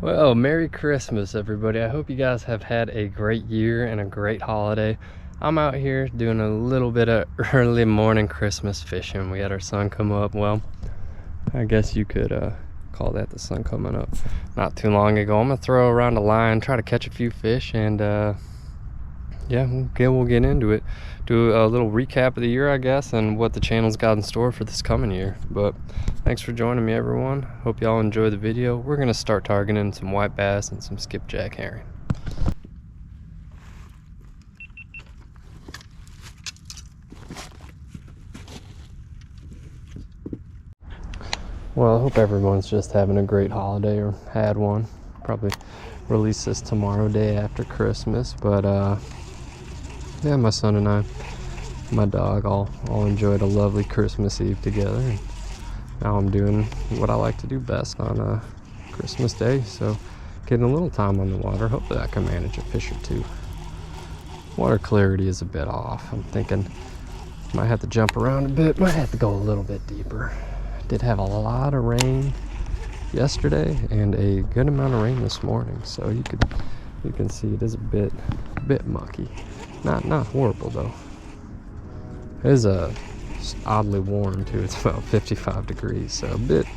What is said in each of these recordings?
Well, Merry Christmas, everybody. I hope you guys have had a great year and a great holiday. I'm out here doing a little bit of early morning Christmas fishing. We had our sun come up. Well, I guess you could call that the sun coming up not too long ago. I'm gonna throw around a line, try to catch a few fish, and yeah, we'll get into it. Do a little recap of the year, I guess, and what the channel's got in store for this coming year. But thanks for joining me, everyone. Hope y'all enjoy the video. We're gonna start targeting some white bass and some skipjack herring. Well, I hope everyone's just having a great holiday or had one. Probably release this tomorrow, day after Christmas, but yeah, my son and I, my dog, all enjoyed a lovely Christmas Eve together. And now I'm doing what I like to do best on Christmas Day, so getting a little time on the water. Hopefully I can manage a fish or two. Water clarity is a bit off. I'm thinking might have to jump around a bit, might have to go a little bit deeper. Did have a lot of rain yesterday and a good amount of rain this morning, so you can see it is a bit mucky. Not horrible though. It is oddly warm too. It's about 55 degrees, so a bit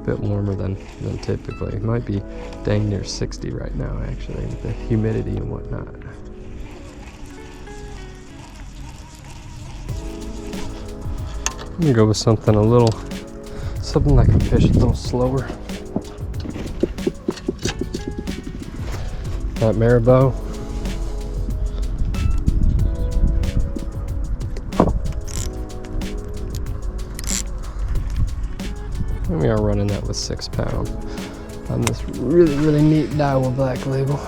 warmer than typically. It might be dang near 60 right now, actually, with the humidity and whatnot. I'm gonna go with something I can fish a little slower. That marabou. And we are running that with 6 pound on this really neat Daiwa Black Label.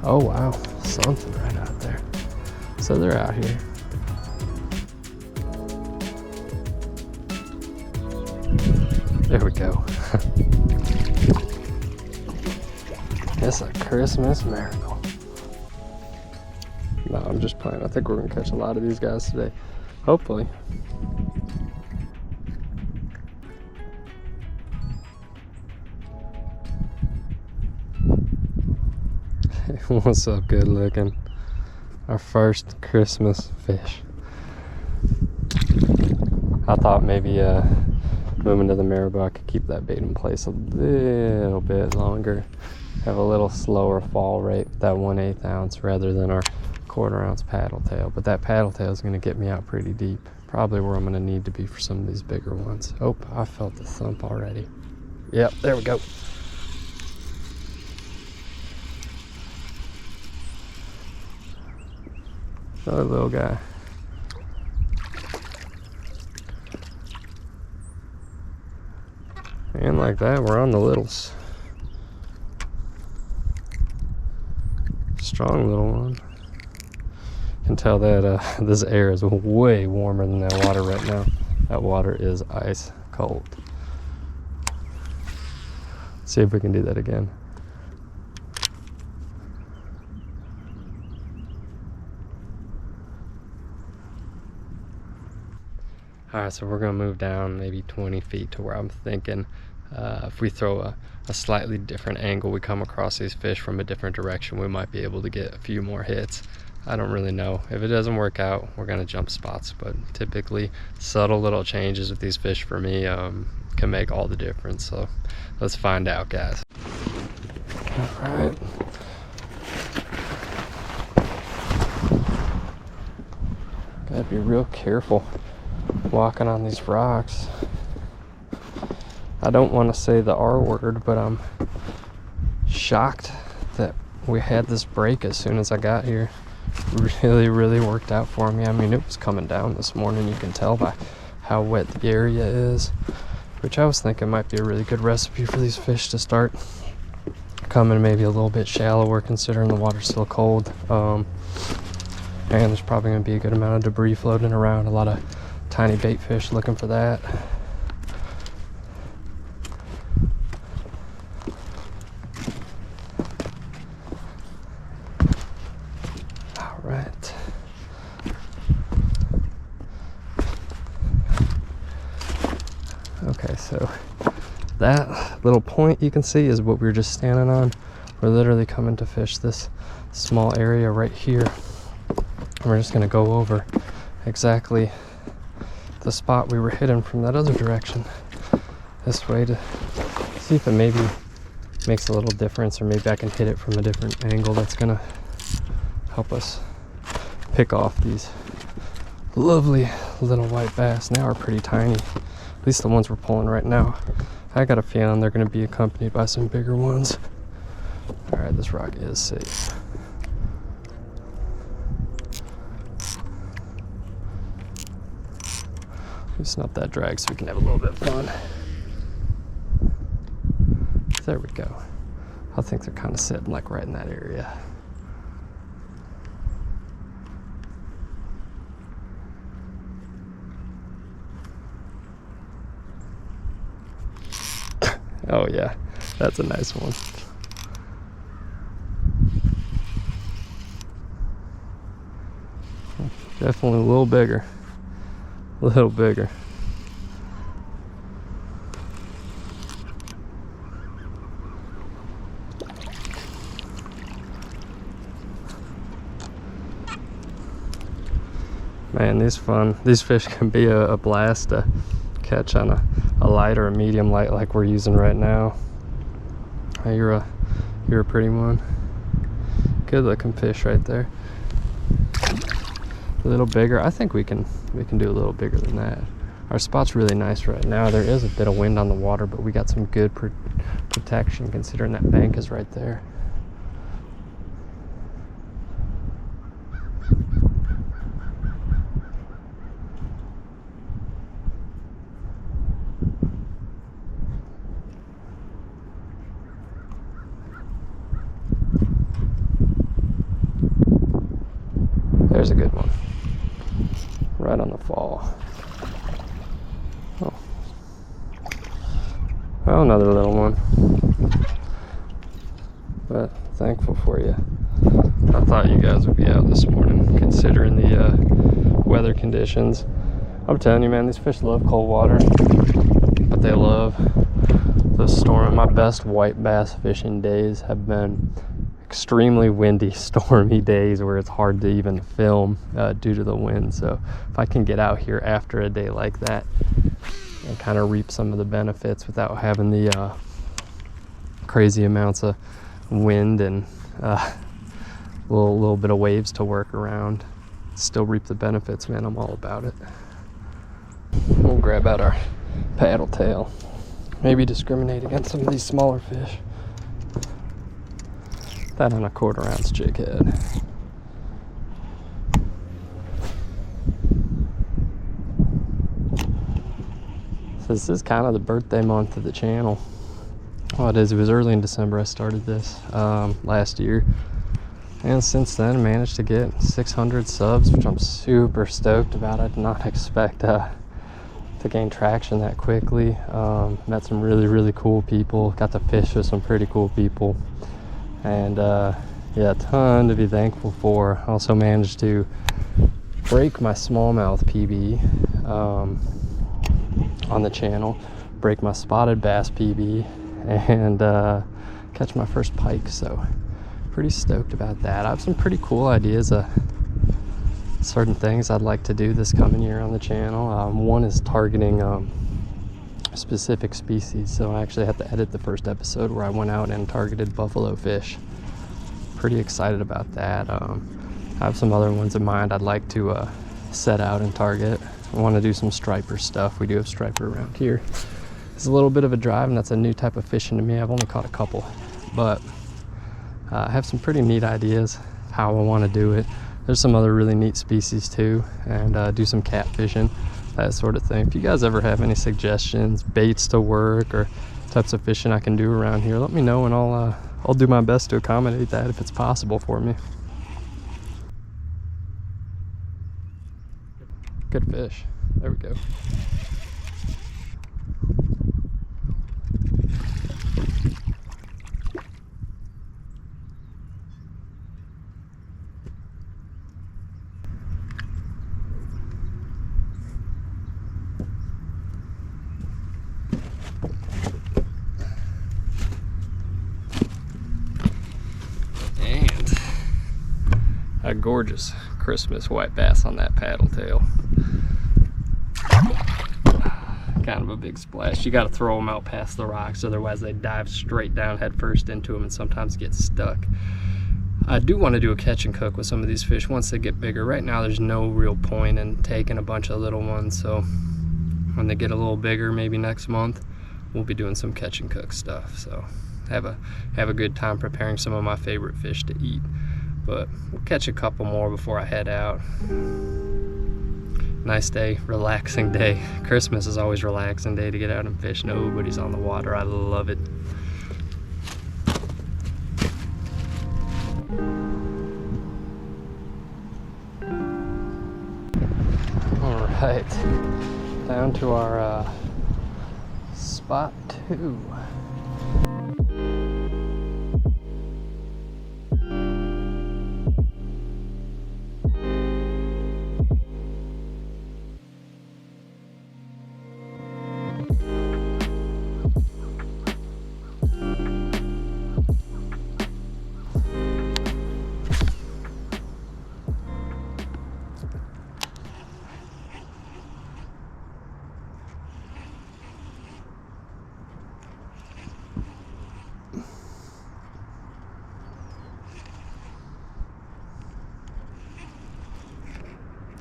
Oh wow, something right out there. So they're out here. There we go. It's a Christmas miracle. No, I'm just playing. I think we're gonna catch a lot of these guys today. Hopefully. What's up, good looking? Our first Christmas fish. I thought maybe moving to the marabou I could keep that bait in place a little bit longer. Have a little slower fall rate with that 1/8 ounce rather than our 1/4 ounce paddle tail. But that paddle tail is going to get me out pretty deep. Probably where I'm going to need to be for some of these bigger ones. Oh, I felt the thump already. Yep, there we go. Another little guy. And like that, we're on the littles. Strong little one. Can tell that this air is way warmer than that water right now. That water is ice cold. Let's see if we can do that again. Alright, so we're going to move down maybe 20 feet to where I'm thinking if we throw a slightly different angle, we come across these fish from a different direction, we might be able to get a few more hits. I don't really know. If it doesn't work out, we're going to jump spots, but typically subtle little changes with these fish for me can make all the difference. So let's find out, guys. Alright. Gotta be real careful walking on these rocks. I don't want to say the R word, but I'm shocked that we had this break as soon as I got here. Really worked out for me. I mean, it was coming down this morning. You can tell by how wet the area is, which I was thinking might be a really good recipe for these fish to start coming maybe a little bit shallower, considering the water's still cold. And there's probably going to be a good amount of debris floating around. A lot of tiny bait fish looking for that. All right. Okay, so that little point you can see is what we were just standing on. We're literally coming to fish this small area right here. And we're just gonna go over exactly the spot we were hitting from that other direction this way to see if it maybe makes a little difference, or maybe I can hit it from a different angle that's gonna help us pick off these lovely little white bass. Now are pretty tiny, at least the ones we're pulling right now. I got a feeling they're gonna be accompanied by some bigger ones. All right, this rock is safe. Loosen up that drag so we can have a little bit of fun. There we go. I think they're kind of sitting like right in that area. Oh yeah, that's a nice one. Definitely a little bigger. A little bigger. Man, these fish can be a blast to catch on a light or a medium light like we're using right now. Hey, you're a pretty one. Good looking fish right there. A little bigger. I think we can do a little bigger than that. Our spot's really nice right now. There is a bit of wind on the water, but we got some good protection considering that bank is right there. There's a good one. Right on the fall. Oh. Well, another little one. But thankful for you. I thought you guys would be out this morning considering the weather conditions. I'm telling you, man, these fish love cold water, but they love the storm. My best white bass fishing days have been extremely windy, stormy days where it's hard to even film due to the wind. So if I can get out here after a day like that and kind of reap some of the benefits without having the crazy amounts of wind and little bit of waves to work around, still reap the benefits, man, I'm all about it. We'll grab out our paddle tail, maybe discriminate against some of these smaller fish. That on a 1/4 ounce jig head. So this is kind of the birthday month of the channel. Well, it is. It was early in December I started this last year, and since then I managed to get 600 subs, which I'm super stoked about. I did not expect to gain traction that quickly. Met some really cool people, got to fish with some pretty cool people. And yeah, a ton to be thankful for. Also managed to break my smallmouth PB on the channel, break my spotted bass PB, and catch my first pike. So pretty stoked about that. I have some pretty cool ideas of certain things I'd like to do this coming year on the channel. One is targeting specific species, so I actually had to edit the first episode where I went out and targeted buffalo fish. Pretty excited about that. I have some other ones in mind I'd like to set out and target. I want to do some striper stuff. We do have striper around here. It's a little bit of a drive, and that's a new type of fishing to me. I've only caught a couple, but I have some pretty neat ideas how I want to do it. There's some other really neat species too, and do some catfishing, that sort of thing. If you guys ever have any suggestions, baits to work, or types of fishing I can do around here, let me know, and I'll do my best to accommodate that if it's possible for me. Good fish. There we go. A gorgeous Christmas white bass on that paddle tail. Kind of a big splash. You got to throw them out past the rocks, otherwise they dive straight down head first into them and sometimes get stuck. I do want to do a catch and cook with some of these fish once they get bigger. Right now there's no real point in taking a bunch of little ones, so when they get a little bigger, maybe next month, we'll be doing some catch and cook stuff. So have a good time preparing some of my favorite fish to eat. But we'll catch a couple more before I head out. Nice day, relaxing day. Christmas is always a relaxing day to get out and fish. Nobody's on the water. I love it. All right, down to our spot 2.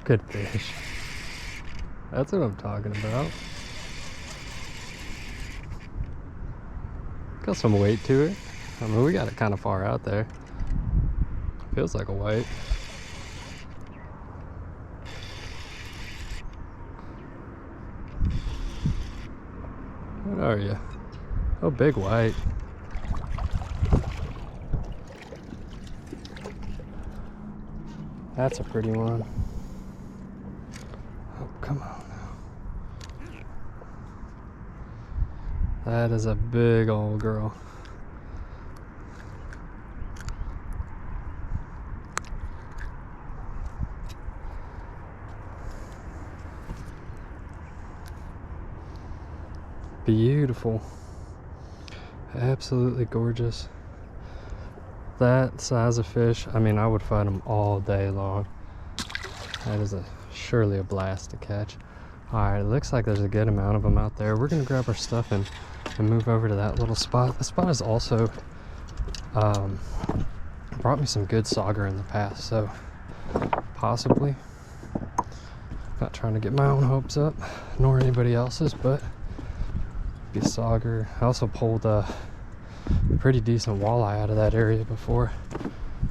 Good fish. That's what I'm talking about. Got some weight to it. I mean, we got it kind of far out there. Feels like a white. What are you? Oh, big white. That's a pretty one. Oh, come on now. That is a big old girl. Beautiful. Absolutely gorgeous. That size of fish, I mean, I would fight them all day long. That is surely a blast to catch. Alright, it looks like there's a good amount of them out there. We're going to grab our stuff and move over to that little spot. The spot has also brought me some good sauger in the past, so possibly. Not trying to get my own hopes up, nor anybody else's, but be a sauger. I also pulled a pretty decent walleye out of that area before,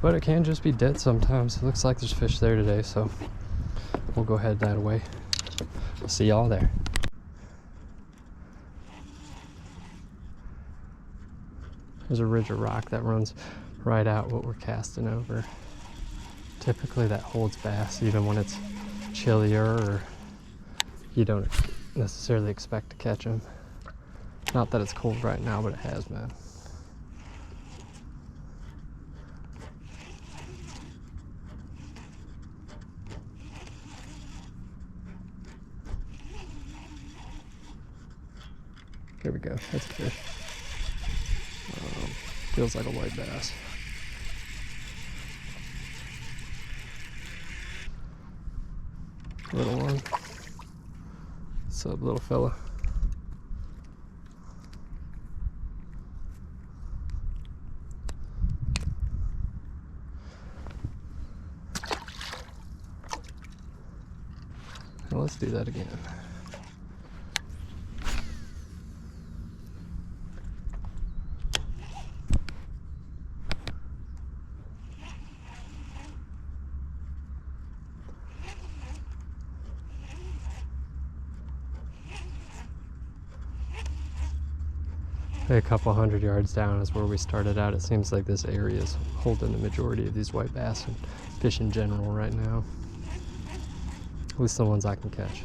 but it can just be dead sometimes. It looks like there's fish there today, so we'll go head that way. I'll see y'all there. There's a ridge of rock that runs right out what we're casting over. Typically that holds bass even when it's chillier or you don't necessarily expect to catch them. Not that it's cold right now, but it has been. There we go, that's a fish. Feels like a white bass. Little one. What's up, little fella? Well, let's do that again. A couple 100 yards down is where we started out. It seems like this area is holding the majority of these white bass and fish in general right now. At least the ones I can catch.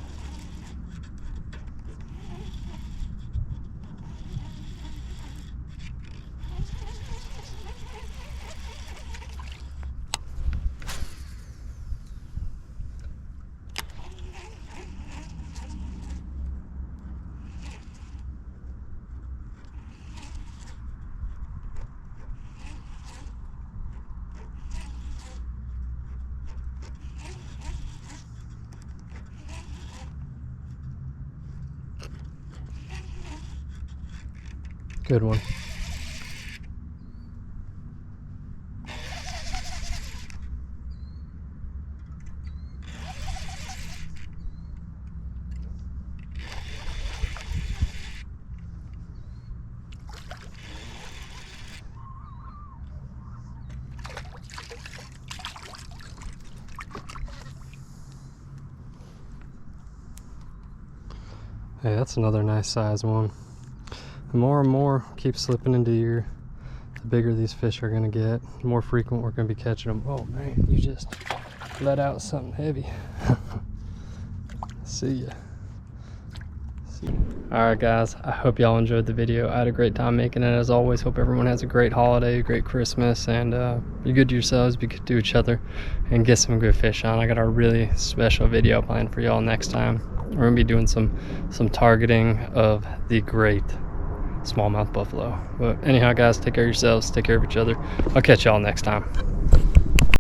Good one. Hey, that's another nice size one. The more and more keep slipping into your, the bigger these fish are gonna get, the more frequent we're gonna be catching them. Oh man, you just let out something heavy. See ya. Alright guys, I hope y'all enjoyed the video. I had a great time making it as always. Hope everyone has a great holiday, a great Christmas, and be good to yourselves, be good to each other, and get some good fish on. I got a really special video planned for y'all next time. We're gonna be doing some targeting of the great smallmouth buffalo. But anyhow guys, take care of yourselves, take care of each other. I'll catch y'all next time.